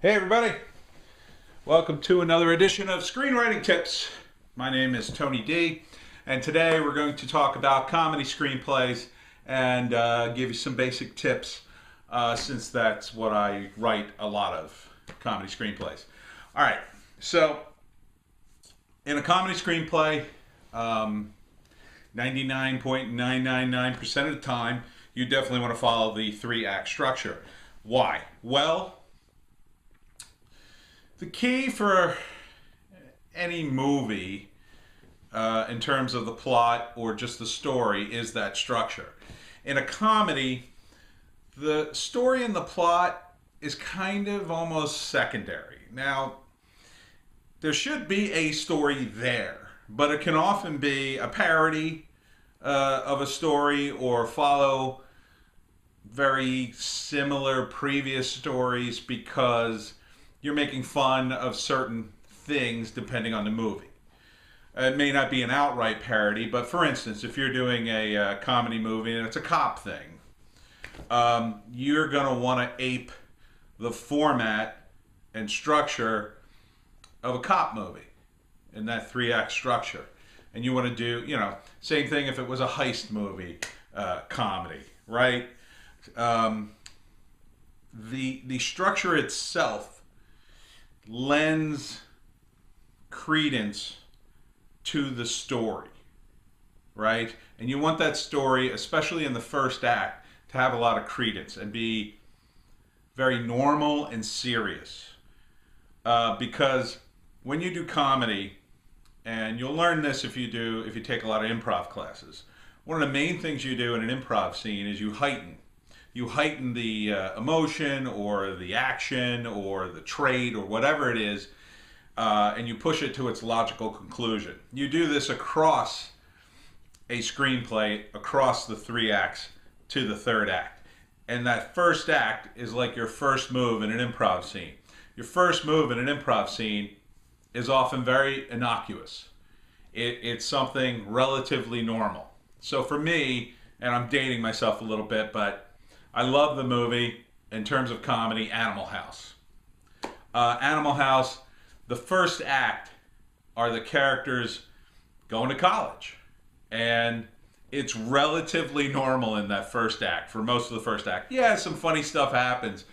Hey everybody, welcome to another edition of Screenwriting Tips. My name is Tony D, and today we're going to talk about comedy screenplays and give you some basic tips since that's what I write a lot of, comedy screenplays. Alright, so in a comedy screenplay, 99.999% of the time, you definitely want to follow the three-act structure. Why? Well, the key for any movie in terms of the plot or just the story is that structure. In a comedy, the story and the plot is kind of almost secondary. Now, there should be a story there, but it can often be a parody of a story or follow very similar previous stories because you're making fun of certain things depending on the movie. It may not be an outright parody, but for instance, if you're doing a comedy movie and it's a cop thing, you're going to want to ape the format and structure of a cop movie in that three-act structure. And you want to do, same thing if it was a heist movie, comedy, right? The structure itself lends credence to the story, right? And you want that story, especially in the first act, to have a lot of credence and be very normal and serious. Because when you do comedy, and you'll learn this if you take a lot of improv classes, one of the main things you do in an improv scene is you heighten. You heighten the emotion or the action or the trait or whatever it is, and you push it to its logical conclusion. You do this across a screenplay, across the three acts to the third act. And that first act is like your first move in an improv scene. Your first move in an improv scene is often very innocuous. It's something relatively normal. So for me, and I'm dating myself a little bit, but I love the movie, in terms of comedy, Animal House. Animal House, the first act are the characters going to college. And it's relatively normal in that first act, for most of the first act. Yeah, some funny stuff happens,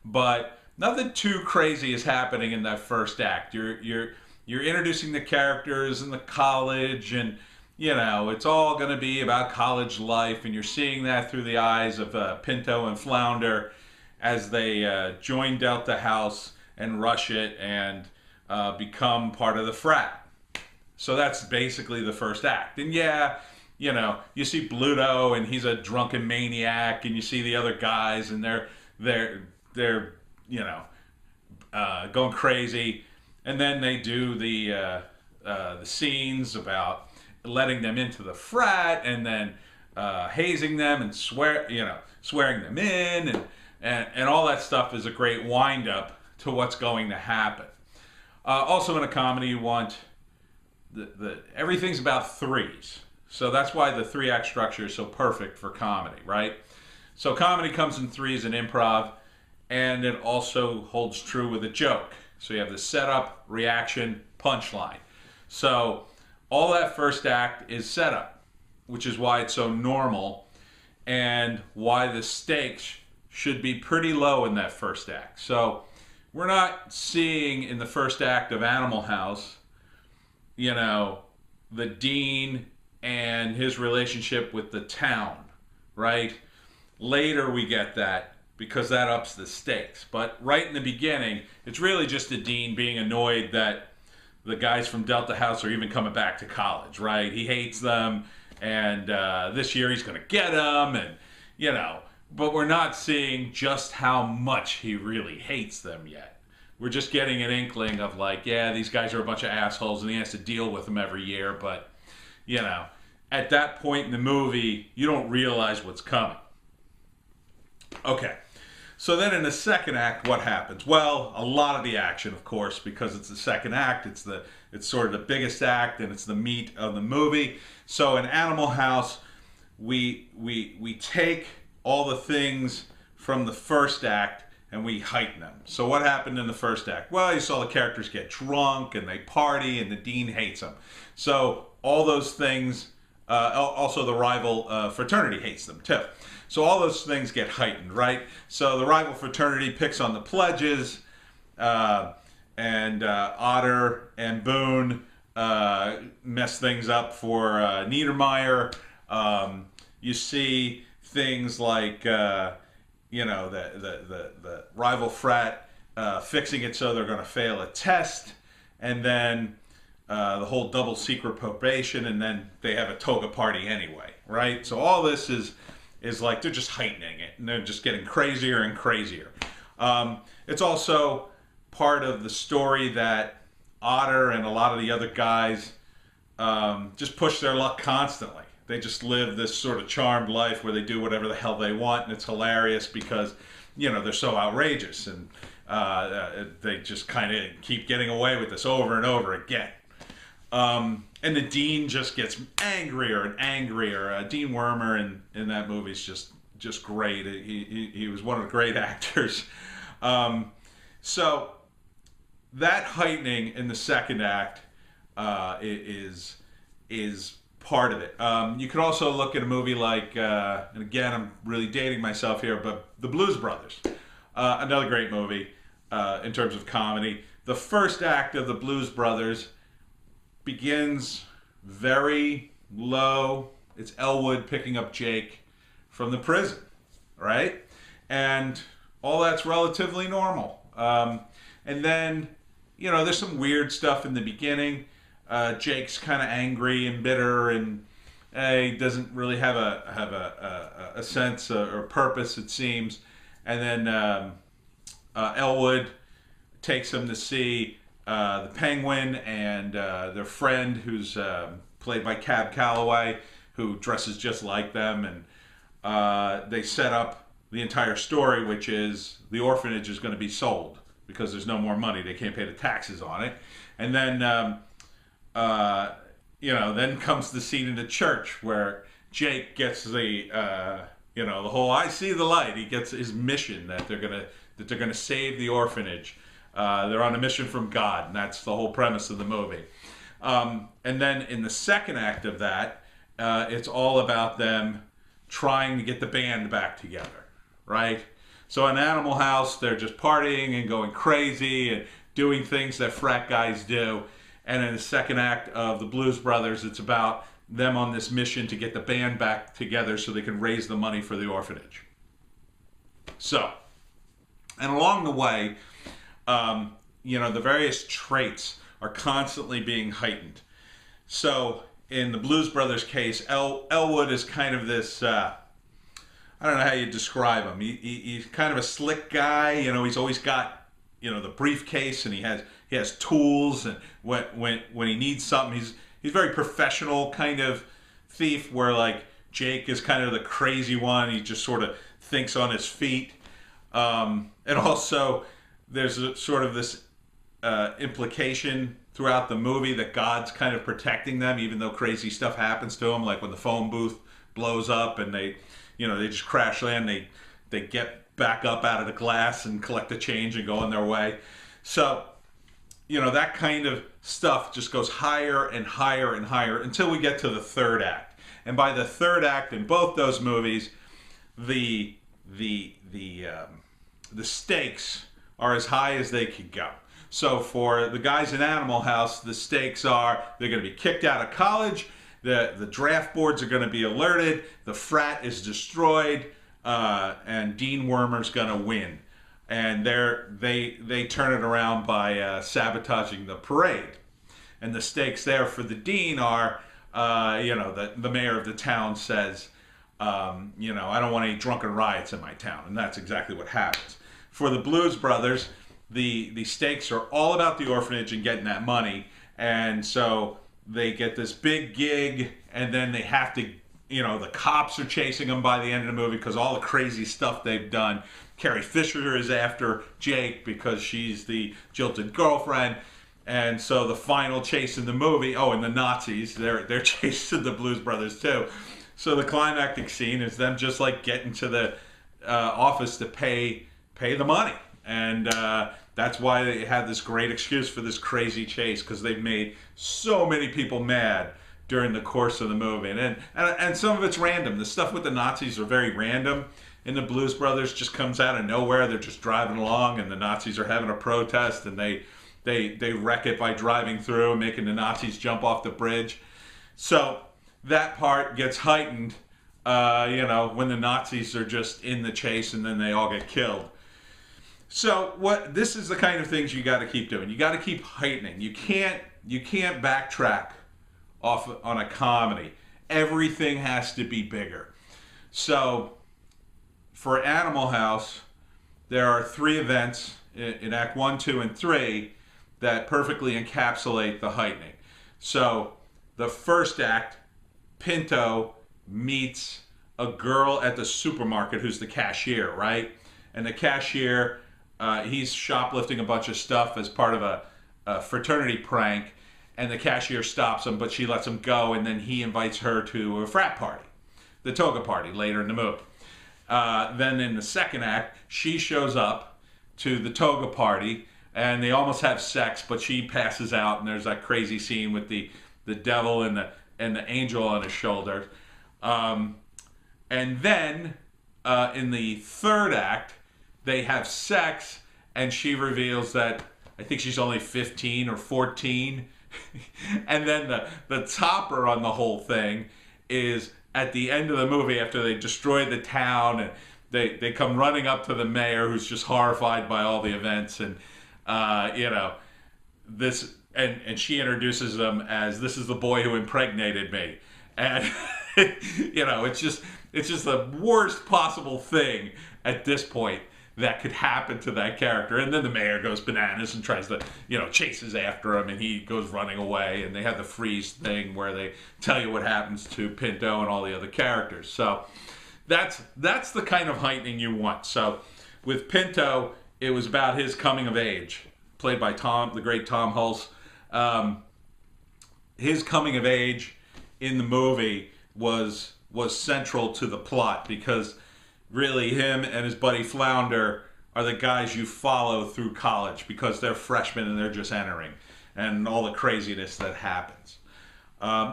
but nothing too crazy is happening in that first act. You're introducing the characters in the college, and it's all going to be about college life, and you're seeing that through the eyes of Pinto and Flounder as they join Delta House and rush it and become part of the frat. So that's basically the first act. And yeah, you see Bluto, and he's a drunken maniac, and you see the other guys, and they're going crazy, and then they do the scenes about letting them into the frat, and then hazing them and swearing them in, and all that stuff is a great wind up to what's going to happen. Also in a comedy, you want everything's about threes, so that's why the three-act structure is so perfect for comedy, right? So comedy comes in threes in improv, and it also holds true with a joke. So you have the setup, reaction, punchline. So all that first act is setup, which is why it's so normal and why the stakes should be pretty low in that first act. So we're not seeing in the first act of Animal House, the dean and his relationship with the town, right? Later we get that because that ups the stakes. But right in the beginning, it's really just the dean being annoyed that the guys from Delta House are even coming back to college, right? He hates them, and this year he's going to get them, and, but we're not seeing just how much he really hates them yet. We're just getting an inkling of like, yeah, these guys are a bunch of assholes, and he has to deal with them every year, but, at that point in the movie, you don't realize what's coming. Okay. So then in the second act, what happens? Well, a lot of the action, of course, because it's the second act. It's sort of the biggest act, and it's the meat of the movie. So in Animal House, we take all the things from the first act and we heighten them. So what happened in the first act? Well, you saw the characters get drunk and they party, and the dean hates them. So all those things, also the rival fraternity hates them too. So all those things get heightened, right? So the rival fraternity picks on the pledges, and Otter and Boone mess things up for Niedermeyer. You see things like the rival frat fixing it so they're going to fail a test, and then the whole double secret probation, and then they have a toga party anyway, right? So all this is like they're just heightening it, and they're just getting crazier and crazier. It's also part of the story that Otter and a lot of the other guys just push their luck constantly. They just live this sort of charmed life where they do whatever the hell they want, and it's hilarious because, they're so outrageous, and they just kind of keep getting away with this over and over again. And the dean just gets angrier and angrier. Dean Wormer in that movie is just great. He was one of the great actors. So that heightening in the second act is part of it. You could also look at a movie like, and again, I'm really dating myself here, but The Blues Brothers. Another great movie in terms of comedy. The first act of The Blues Brothers begins very low. It's Elwood picking up Jake from the prison, right? And all that's relatively normal. And then, there's some weird stuff in the beginning. Jake's kind of angry and bitter, and he doesn't really have a sense or purpose, it seems. And then Elwood takes him to see the Penguin and their friend, who's played by Cab Calloway, who dresses just like them, and they set up the entire story, which is the orphanage is going to be sold because there's no more money. They can't pay the taxes on it. And then then comes the scene in the church where Jake gets the whole "I see the light." He gets his mission that they're gonna save the orphanage. They're on a mission from God, and that's the whole premise of the movie. And then in the second act of that, it's all about them trying to get the band back together, right? So in Animal House, they're just partying and going crazy and doing things that frat guys do. And in the second act of The Blues Brothers, it's about them on this mission to get the band back together so they can raise the money for the orphanage. So, and along the way, the various traits are constantly being heightened. So in the Blues Brothers case, Elwood is kind of this, I don't know how you describe him. He's kind of a slick guy. He's always got, the briefcase, and he has tools, and when he needs something, he's very professional kind of thief, where like Jake is kind of the crazy one. He just sort of thinks on his feet. And also there's sort of this implication throughout the movie that God's kind of protecting them, even though crazy stuff happens to them, like when the phone booth blows up and they just crash land, they get back up out of the glass and collect the change and go on their way. So, that kind of stuff just goes higher and higher and higher until we get to the third act. And by the third act in both those movies, the stakes are as high as they could go. So for the guys in Animal House, the stakes are they're going to be kicked out of college, the draft boards are going to be alerted, the frat is destroyed, and Dean Wormer's going to win. And they turn it around by sabotaging the parade. And the stakes there for the dean are, the mayor of the town says, I don't want any drunken riots in my town. And that's exactly what happens. For the Blues Brothers, the stakes are all about the orphanage and getting that money. And so they get this big gig, and then they have to, the cops are chasing them by the end of the movie because all the crazy stuff they've done. Carrie Fisher is after Jake because she's the jilted girlfriend. And so the final chase in the movie, and the Nazis, they're chasing the Blues Brothers too. So the climactic scene is them just like getting to the office to pay pay the money. And that's why they had this great excuse for this crazy chase, because they've made so many people mad during the course of the movie. And some of it's random. The stuff with the Nazis are very random. And the Blues Brothers just comes out of nowhere. They're just driving along, and the Nazis are having a protest, and they wreck it by driving through and making the Nazis jump off the bridge. So that part gets heightened, when the Nazis are just in the chase and then they all get killed. So this is the kind of things you got to keep doing. You got to keep heightening. You can't backtrack off on a comedy. Everything has to be bigger. So for Animal House, there are 3 events in Act 1, 2, and 3 that perfectly encapsulate the heightening. So the first act, Pinto meets a girl at the supermarket who's the cashier, right? And the cashier, he's shoplifting a bunch of stuff as part of a fraternity prank, and the cashier stops him, but she lets him go, and then he invites her to a frat party, the toga party, later in the movie. Then in the second act, she shows up to the toga party, and they almost have sex, but she passes out, and there's that crazy scene with the devil and the angel on his shoulder. And then in the third act, they have sex, and she reveals that I think she's only 15 or 14. And then the topper on the whole thing is at the end of the movie, after they destroy the town, and they come running up to the mayor, who's just horrified by all the events, and this, and she introduces them as, "This is the boy who impregnated me," and it's just the worst possible thing at this point that could happen to that character. And then the mayor goes bananas and tries to, chases after him, and he goes running away, and they have the freeze thing where they tell you what happens to Pinto and all the other characters. So that's the kind of heightening you want. So with Pinto, it was about his coming of age, played by the great Tom Hulse. His coming of age in the movie was central to the plot, because really him and his buddy Flounder are the guys you follow through college, because they're freshmen and they're just entering, and all the craziness that happens.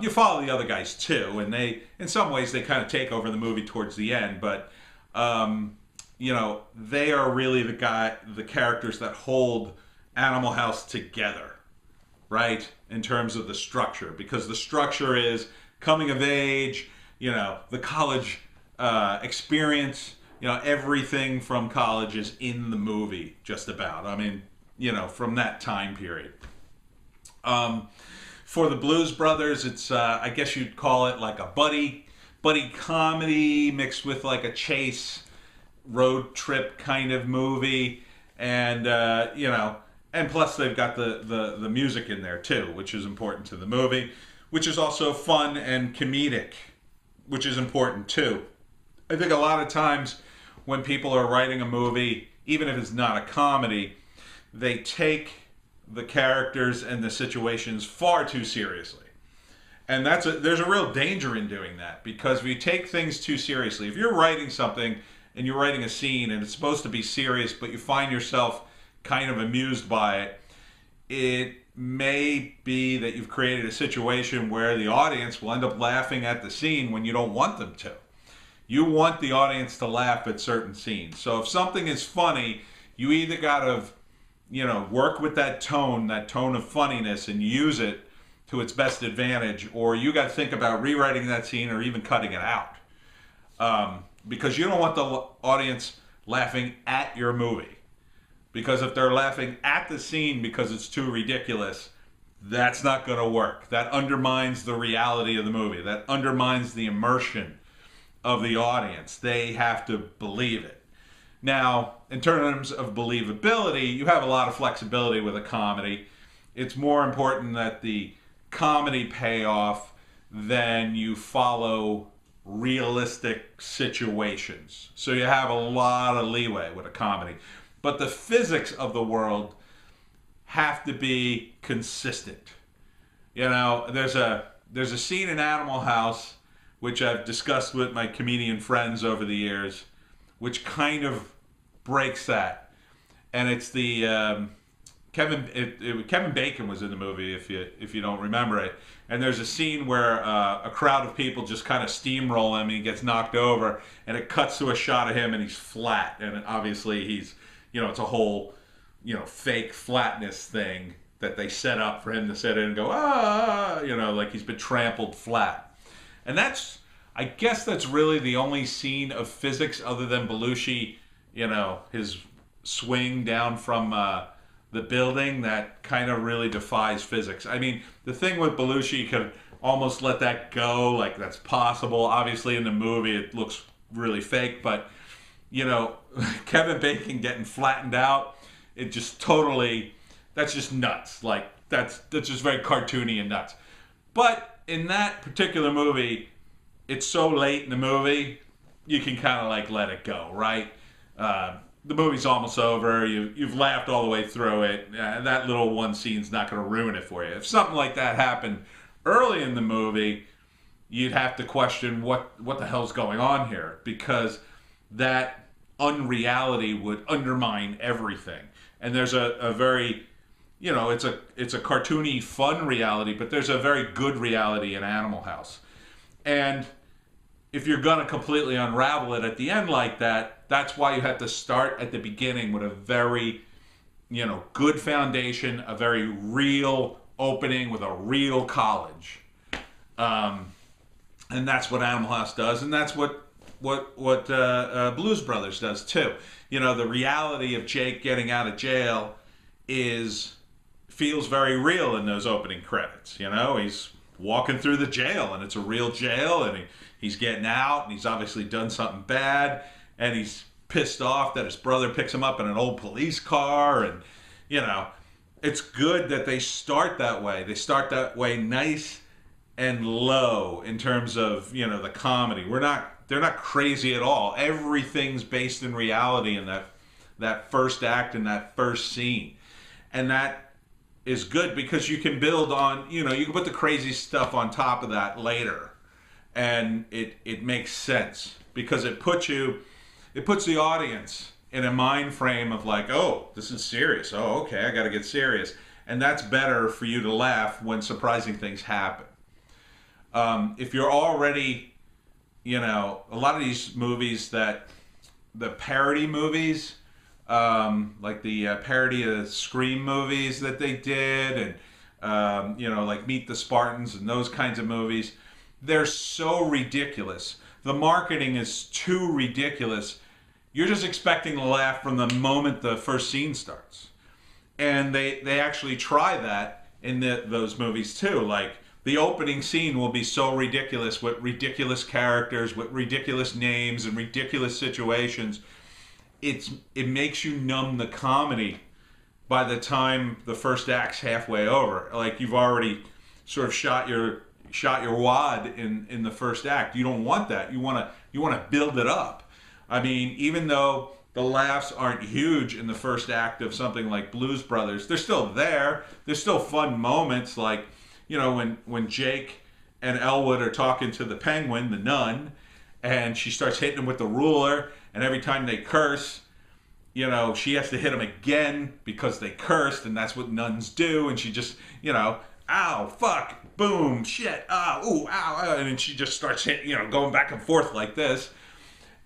You follow the other guys too, and they, in some ways, they kind of take over the movie towards the end, but they are really the characters that hold Animal House together, right? In terms of the structure, because the structure is coming of age, the college experience, everything from college is in the movie, just about. I mean, from that time period. For the Blues Brothers, it's I guess you'd call it like a buddy comedy mixed with like a chase road trip kind of movie, and and plus they've got the music in there too, which is important to the movie, which is also fun and comedic, which is important too. I think a lot of times when people are writing a movie, even if it's not a comedy, they take the characters and the situations far too seriously. And there's a real danger in doing that, because if you take things too seriously, if you're writing something and you're writing a scene and it's supposed to be serious, but you find yourself kind of amused by it, it may be that you've created a situation where the audience will end up laughing at the scene when you don't want them to. You want the audience to laugh at certain scenes. So if something is funny, you either got to, work with that tone of funniness and use it to its best advantage, or you got to think about rewriting that scene or even cutting it out. Because you don't want the audience laughing at your movie. Because if they're laughing at the scene because it's too ridiculous, that's not going to work. That undermines the reality of the movie. That undermines the immersion of the audience. They have to believe it. Now, in terms of believability, you have a lot of flexibility with a comedy. It's more important that the comedy pay off than you follow realistic situations. So you have a lot of leeway with a comedy. But the physics of the world have to be consistent. There's a scene in Animal House, which I've discussed with my comedian friends over the years, which kind of breaks that, and it's the Kevin Bacon was in the movie, if you don't remember it. And there's a scene where a crowd of people just kind of steamroll him, and he gets knocked over, and it cuts to a shot of him, and he's flat, and obviously he's, it's a whole, fake flatness thing that they set up for him to sit in and go, like he's been trampled flat. And I guess that's really the only scene of physics other than Belushi, his swing down from the building that kind of really defies physics. I mean, the thing with Belushi, could almost let that go, like that's possible. Obviously in the movie it looks really fake, but Kevin Bacon getting flattened out, it just totally, that's just nuts. Like that's just very cartoony and nuts. But in that particular movie, it's so late in the movie, you can kind of like let it go, right? The movie's almost over. You've laughed all the way through it. That little one scene's not going to ruin it for you. If something like that happened early in the movie, you'd have to question what the hell's going on here, because that unreality would undermine everything. And there's a very, it's a cartoony, fun reality, but there's a very good reality in Animal House. And if you're going to completely unravel it at the end like that, that's why you have to start at the beginning with a very, good foundation, a very real opening with a real college. And that's what Animal House does, and that's what Blues Brothers does too. The reality of Jake getting out of jail feels very real in those opening credits. He's walking through the jail, and it's a real jail, and he's getting out, and he's obviously done something bad, and he's pissed off that his brother picks him up in an old police car, and it's good that they start that way. They start that way, nice and low in terms of the comedy. They're not crazy at all. Everything's based in reality in that first act and that first scene, and that is good because you can build on, you can put the crazy stuff on top of that later, and it makes sense because it puts the audience in a mind frame of like, oh, this is serious. Oh, okay, I got to get serious. And that's better for you to laugh when surprising things happen. If you're already, a lot of these movies the parody movies, like the parody of Scream movies that they did, and, like Meet the Spartans and those kinds of movies, they're so ridiculous. The marketing is too ridiculous. You're just expecting to laugh from the moment the first scene starts. And they actually try that in those movies too. Like, the opening scene will be so ridiculous with ridiculous characters, with ridiculous names and ridiculous situations. It makes you numb the comedy by the time the first act's halfway over. Like, you've already sort of shot your wad in the first act. You don't want that. You want to build it up. I mean, even though the laughs aren't huge in the first act of something like Blues Brothers, they're still there. There's still fun moments, like, when Jake and Elwood are talking to the penguin, the nun, and she starts hitting him with the ruler, and every time they curse, she has to hit him again because they cursed, and that's what nuns do, and she just, ow, fuck, boom, shit, ooh, ow, and then she just starts hitting, going back and forth like this.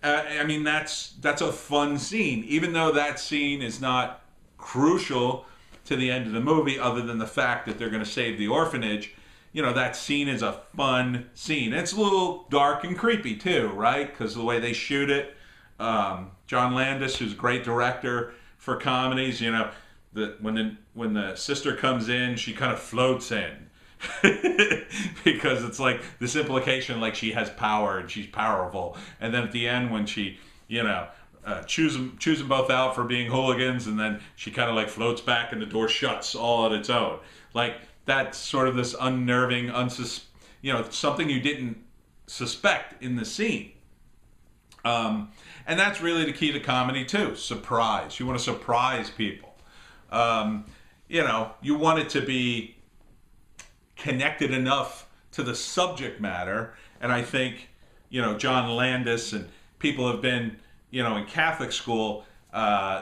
I mean, that's a fun scene, even though that scene is not crucial to the end of the movie, other than the fact that they're going to save the orphanage. That scene is a fun scene. It's a little dark and creepy too, right? Because the way they shoot it. John Landis, who's a great director for comedies, when the sister comes in, she kind of floats in. Because it's like this implication like she has power and she's powerful, and then at the end when she choose them both out for being hooligans, and then she kind of like floats back and the door shuts all on its own. Like, that's sort of this unnerving, something you didn't suspect in the scene. And that's really the key to comedy too. Surprise. You want to surprise people. You want it to be connected enough to the subject matter, and I think John Landis and people have been in Catholic school,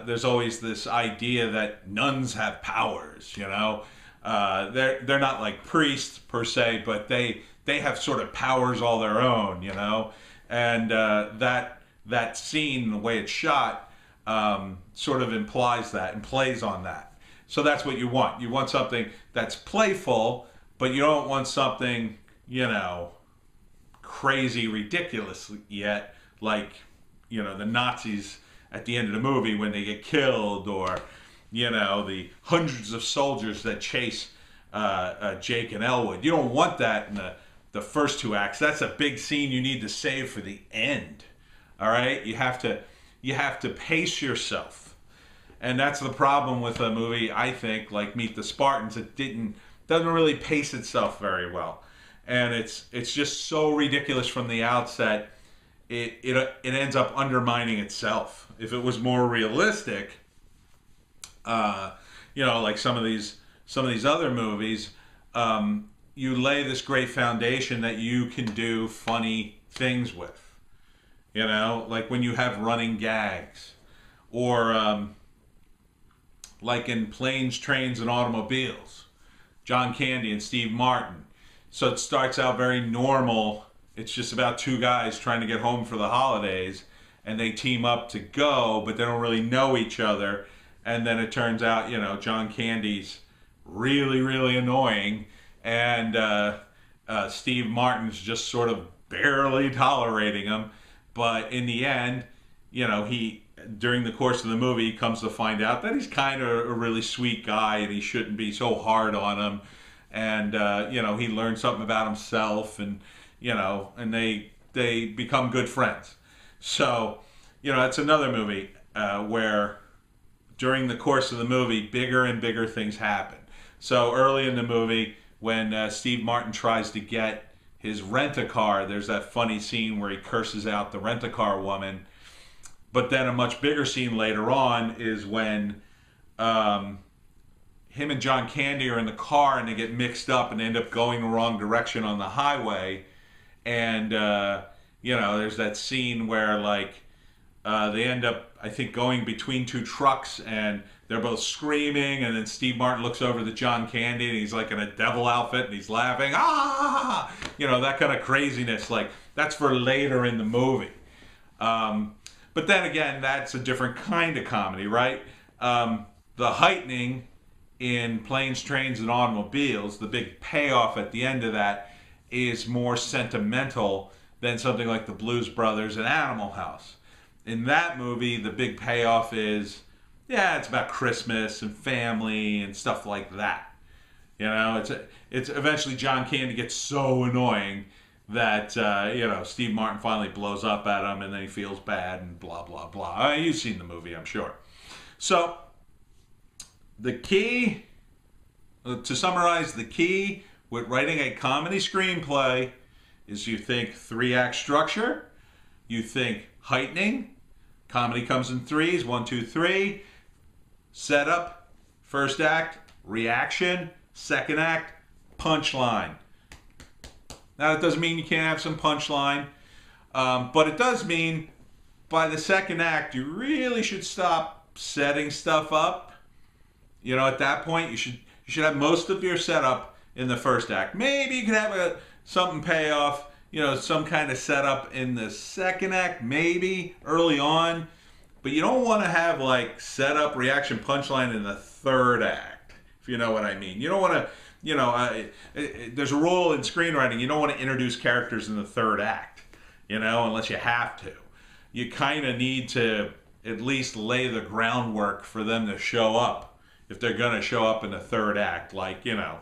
there's always this idea that nuns have powers, you know. They're not like priests per se, but they have sort of powers all their own, you know. And that scene, the way it's shot, sort of implies that and plays on that. So that's what you want. You want something that's playful, but you don't want something, you know, crazy, ridiculous yet, like, you know, the Nazis at the end of the movie when they get killed, or, you know, the hundreds of soldiers that chase Jake and Elwood. You don't want that in the first two acts. That's a big scene you need to save for the end. All right, you have to pace yourself, and that's the problem with a movie, I think, like Meet the Spartans. It doesn't really pace itself very well, and it's just so ridiculous from the outset. It ends up undermining itself. If it was more realistic, you know, like some of these other movies, you lay this great foundation that you can do funny things with. You know, like when you have running gags, or like in Planes, Trains, and Automobiles, John Candy and Steve Martin. So it starts out very normal. It's just about two guys trying to get home for the holidays, and they team up to go, but they don't really know each other. And then it turns out, you know, John Candy's really, really annoying, and Steve Martin's just sort of barely tolerating him. But in the end, you know, during the course of the movie, he comes to find out that he's kind of a really sweet guy, and he shouldn't be so hard on him. And, you know, he learns something about himself, and, you know, and they become good friends. So, you know, it's another movie where during the course of the movie, bigger and bigger things happen. So early in the movie, when Steve Martin tries to get his rent-a-car, there's that funny scene where he curses out the rent-a-car woman. But then a much bigger scene later on is when him and John Candy are in the car, and they get mixed up and end up going the wrong direction on the highway. And, you know, there's that scene where, like, they end up, I think, going between two trucks, and they're both screaming, and then Steve Martin looks over to John Candy, and he's like in a devil outfit, and he's laughing, ah, you know, that kind of craziness. Like, that's for later in the movie. But then again, that's a different kind of comedy, right? The heightening in Planes, Trains, and Automobiles, the big payoff at the end of that, is more sentimental than something like the Blues Brothers and Animal House. In that movie, the big payoff is, yeah, it's about Christmas and family and stuff like that. You know, it's eventually John Candy gets so annoying that, you know, Steve Martin finally blows up at him, and then he feels bad and blah, blah, blah. You've seen the movie, I'm sure. So, the key, to summarize, the key with writing a comedy screenplay is you think 3-act structure, you think heightening. Comedy comes in threes, 1, 2, 3. Setup, first act, reaction, second act, punchline. Now, that doesn't mean you can't have some punchline, but it does mean by the second act, you really should stop setting stuff up. You know, at that point, you should have most of your setup in the first act. Maybe you can have something payoff, you know, some kind of setup in the second act, maybe early on. But you don't want to have like setup, reaction, punchline in the third act, if you know what I mean. You don't want to, you know, there's a rule in screenwriting, you don't want to introduce characters in the third act, you know, unless you have to. You kind of need to at least lay the groundwork for them to show up, if they're going to show up in the third act. Like, you know,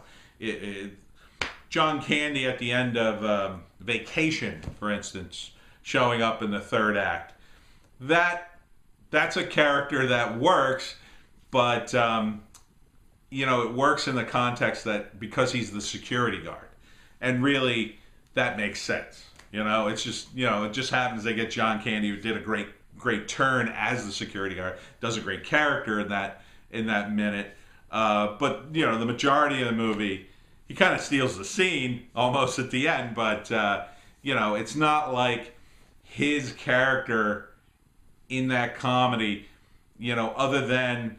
John Candy at the end of Vacation, for instance, showing up in the third act. That's a character that works, but, you know, it works in the context that because he's the security guard. And really, that makes sense. You know, it's just, you know, it just happens they get John Candy, who did a great turn as the security guard, does a great character in that minute. But, you know, the majority of the movie, he kind of steals the scene almost at the end, but, you know, it's not like his character in that comedy, you know, other than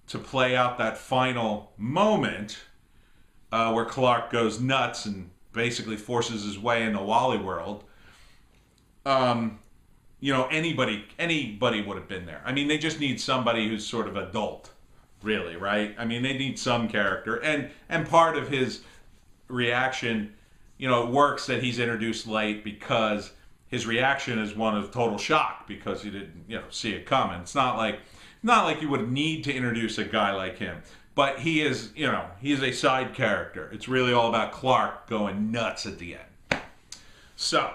to play out that final moment where Clark goes nuts and basically forces his way into Wally World, you know, anybody would have been there. I mean, they just need somebody who's sort of adult, really, right? I mean, they need some character, and part of his reaction, you know, it works that he's introduced late because his reaction is one of total shock because he didn't, you know, see it coming. It's not like you would need to introduce a guy like him, but he is, you know, he's a side character. It's really all about Clark going nuts at the end. So,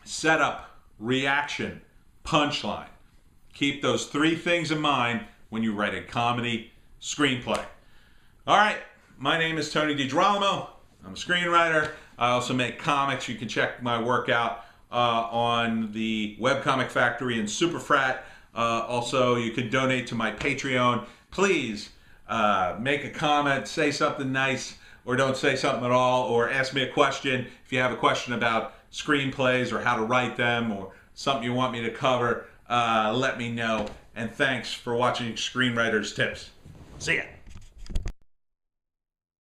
setup, reaction, punchline. Keep those three things in mind when you write a comedy screenplay. All right, my name is Tony DiGerolamo. I'm a screenwriter. I also make comics. You can check my work out on the Webcomic Factory and Superfrat. Also, you can donate to my Patreon. Please make a comment, say something nice, or don't say something at all, or ask me a question. If you have a question about screenplays or how to write them or something you want me to cover, let me know. And thanks for watching Screenwriter's Tips. See ya.